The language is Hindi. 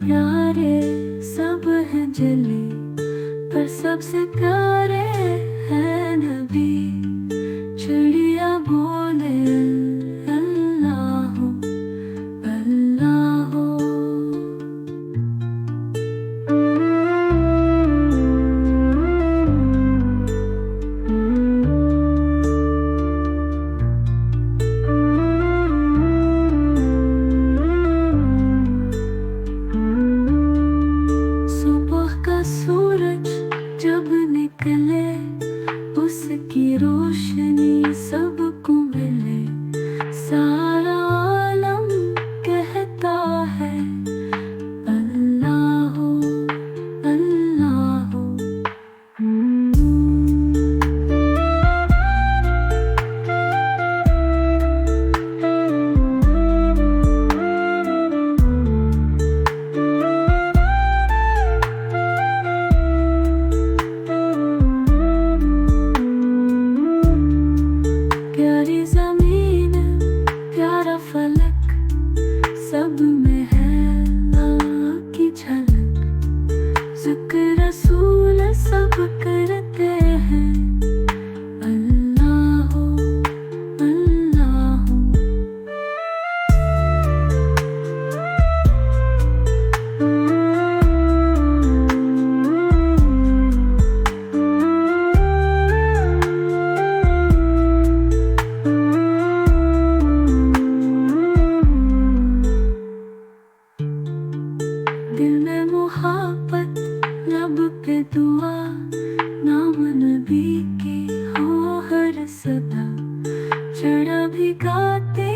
प्यारे सब हैं जले, पर सबसे प्यारे हैं नबी। चिड़िया बोले अल्लाह अल्लाह। सुबह का सूरज जब निकले, उसकी रोशनी सबको मिले। सारा आलम कहता है अल्लाह अल्लाह। प्यारी ज़मीन प्यारा फलक, सब में है अल्लाह की झलक। ज़िक्र रसूल सब करते हैं अल्लाह अल्लाह। दिल में मोहब्बत लब पे दुआ, नाम नबी की हो हर सदा। चढ़ा भी गाते